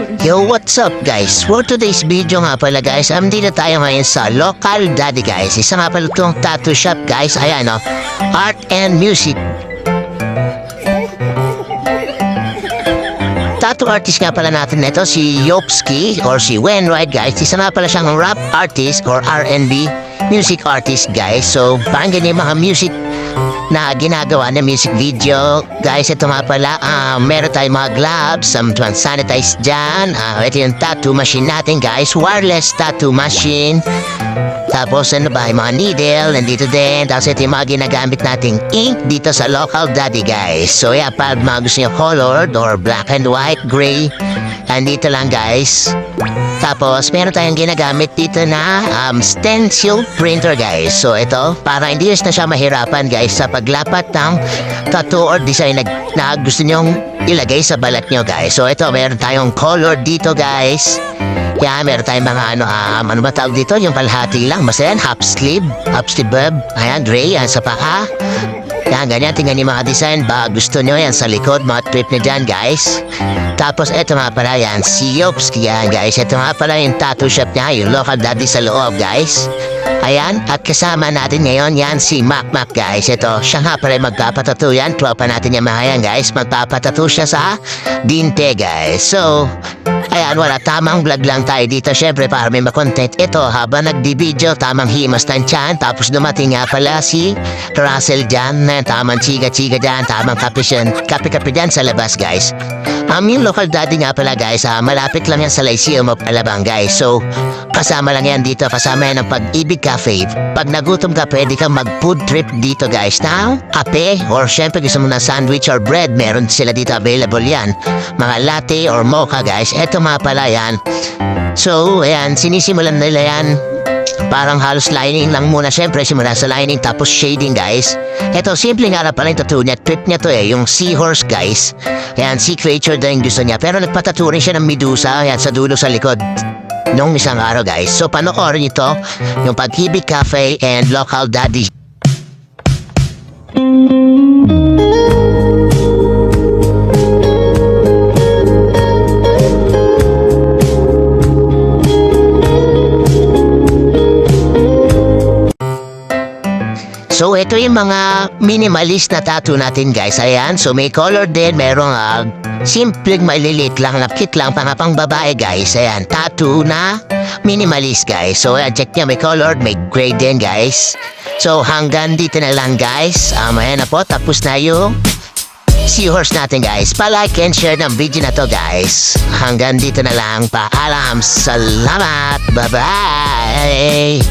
Yo, what's up guys? For today's video nga pala guys, dito tayo ngayon sa Local Daddy guys. Isa nga pala itong tattoo shop guys. Ayan o, Art and Music. Tattoo artist nga pala natin nito si Yopski or si Wainwright guys. Isa nga pala siyang rap artist or R&B music artist guys. So, pakinggan niyo yung mga music na ginagawa na music video. Guys, ito nga pala, meron tayong mga gloves, some sanitize dyan. Ito yung tattoo machine natin guys, wireless tattoo machine. Tapos ano ba, yung mga needle, nandito din. Tapos ito yung mga ginagamit nating ink dito sa Local Daddy guys. So yeah, pag mga gusto nyo colored or black and white, gray, andito lang guys. Tapos meron tayong ginagamit dito na stencil printer guys. So ito, para hindi na siya mahirapan guys sa paglapat ng tattoo or design na gusto nyong ilagay sa balat nyo guys. So ito, meron tayong color dito guys. Kaya meron tayong mga ano ba tawag dito? Yung palhati lang. Basta yan, half sleeve bob. Ayan, gray, yan sa paa. Yan, ganyan, tingnan yung mga design. Ba, gusto nyo yan sa likod, mga trip na dyan guys. Tapos eto nga pala yan, si Yopski yan guys. Ito nga pala yung tattoo shop niya, yung Local Daddy sa loob guys. Ayan, at kasama natin ngayon yan si Mac guys. Ito, siya nga pala magpapatattoo yan. Tropa natin yung mga yan guys. Magpapatattoo siya sa dinte guys. So, ayan, wala, tamang vlog lang tayo dito. Syempre, para may makontent. Ito, habang nagdi-video, tamang himas ng tiyan. Tapos dumating nga pala si Russell dyan. Tamang chiga-chiga dyan. Tamang kape-kape dyan sa labas, guys. Yung Local Daddy nga pala, guys, malapit lang yan sa Lyceum of Alabang, guys. So, kasama lang yan dito. Kasama yan ng Pag-ibig Cafe. Pag nagutom ka, pwede kang mag-food trip dito, guys. Na kape, or syempre gusto mo na sandwich or bread, meron sila dito available yan. Mga latte or mocha, guys. Ito nga pala yan. So, ayan, sinisimulan nila yan. Parang halos lining lang muna. Siyempre, simula sa lining tapos shading, guys. Ito, simple nga na pala yung tattoo niya. Trip niya to yung seahorse, guys. Ayan, sea creature din gusto niya. Pero nagpatattoo rin siya ng Medusa. Ayan, sa dulo sa likod. Nung isang araw, guys. So, panoorin ito. Yung Pag-ibig Cafe and Local Daddy. So, ito yung mga minimalist na tattoo natin, guys. Ayan, so may color din. Merong simpleng maliliit lang, napkit lang, pang babae, guys. Ayan, tattoo na minimalist, guys. So, ayan, check niya, may colored, may gray din, guys. So, hanggang dito na lang, guys. Ayan na po, tapos na yung seahorse natin, guys. Pa-like and share ng video na to, guys. Hanggang dito na lang. Paalam. Salamat. Bye-bye.